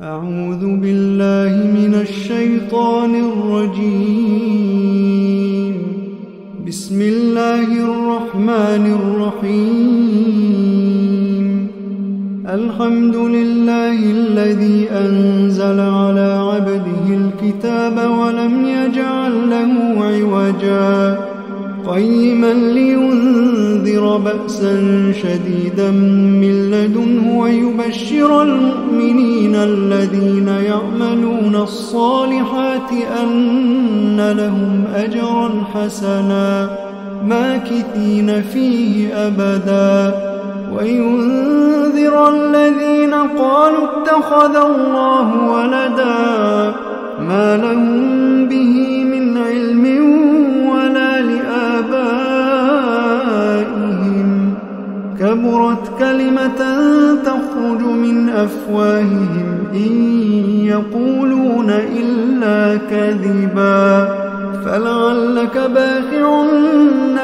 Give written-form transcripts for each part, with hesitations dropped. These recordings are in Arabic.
أعوذ بالله من الشيطان الرجيم. بسم الله الرحمن الرحيم. الحمد لله الذي أنزل على عبده الكتاب ولم يجعل له عوجا قيما لينذر بأسا شديدا من لدنه ويبشر المؤمنين الذين يعملون الصالحات أن لهم أجرا حسنا ماكثين فيه أبدا وينذر الذين قالوا اتخذ الله ولدا ما لهم به من علم ولا لآبائهم كبرت كلمة تخرج من أفواههم إن يقولون إلا كذبا فلعلك باخع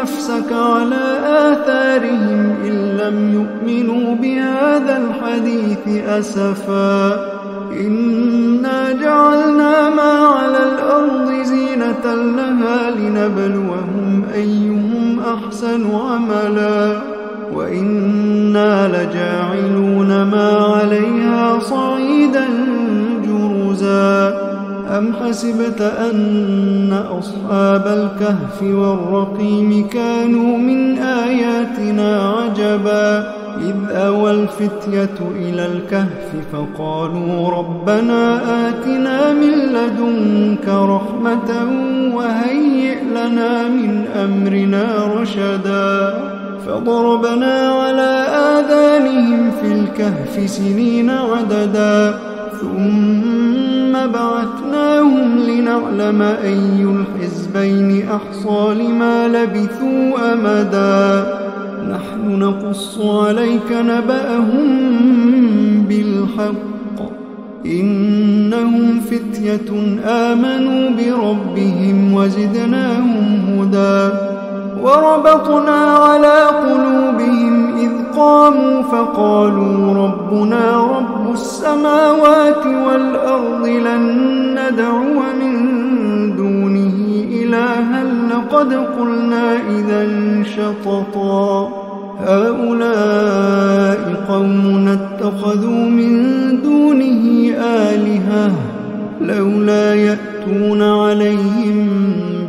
نفسك على آثارهم إن لم يؤمنوا بهذا الحديث أسفا إنا جعلنا ما على الأرض زينة لها لنبلوهم أيهم أحسن عملا وإنا لجاعلون ما عليها صعيدا جرزا أم حسبت أن أصحاب الكهف والرقيم كانوا من آياتنا عجبا إذ أوى الفتية إلى الكهف فقالوا ربنا آتنا من لدنك رحمة وهيئ لنا من أمرنا رشدا فضربنا على آذانهم في الكهف سنين عددا ثم بعثناهم لنعلم أي الحزبين أحصى لما لبثوا أمدا نحن نقص عليك نبأهم بالحق إنهم فتية آمنوا بربهم وزدناهم هدى وربطنا على قلوبهم إذ قاموا فقالوا ربنا رب السماوات والأرض لن ندعو من دونه إلها لقد قلنا إذا شططا هؤلاء قوم اتخذوا من دونه آلهة لولا يأتون عليهم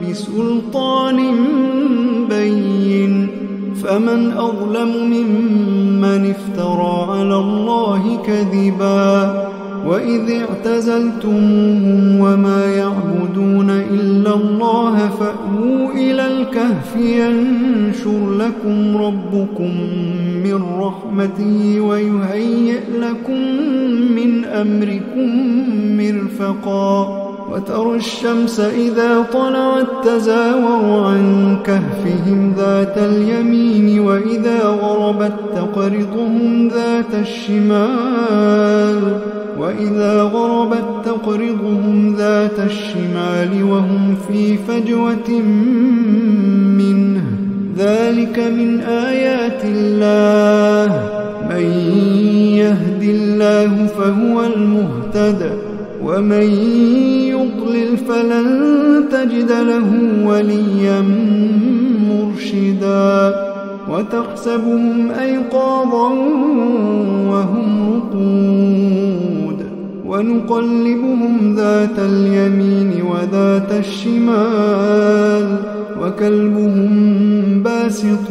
بسلطان بين فمن أظلم ممن افترى على الله كذبا وإذ اعتزلتموهم وما يعبدون إلا الله فأووا إلى الكهف ينشر لكم ربكم من رحمته ويهيئ لكم من أمركم مرفقا وترى الشمس إذا طلعت تزاور عن كهفهم ذات اليمين وإذا غربت تقرضهم ذات الشمال وهم في فجوة منه ذلك من آيات الله من يهد الله فهو المهتد ومن يضلل فلن تجد له وليا مرشدا وتحسبهم أيقاظا وهم رقود ونقلبهم ذات اليمين وذات الشمال وكلبهم باسط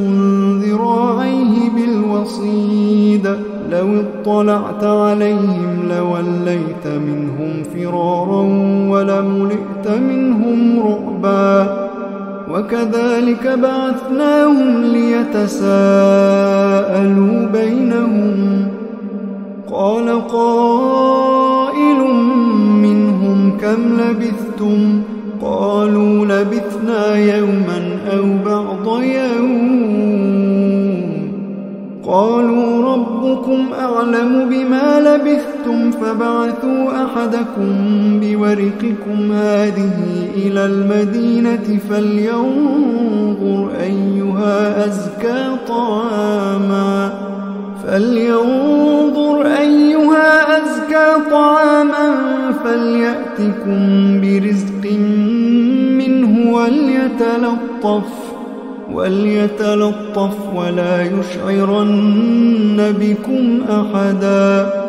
ذراعيه بالوصيد لو اطلعت عليهم لوليت منهم فرارا ولملئت منهم رعبا وكذلك بعثناهم ليتساءلوا بينهم قال قائل منهم كم لبثتم قالوا لبثنا يوما أو بعض يوم قالوا ربكم أعلم بما لبثتم فبعثوا أحدكم بورقكم هذه إلى المدينة فلينظر أيها أزكى طعاما يأتكم برزق منه وليتلطف ولا يشعرن بكم أحدا.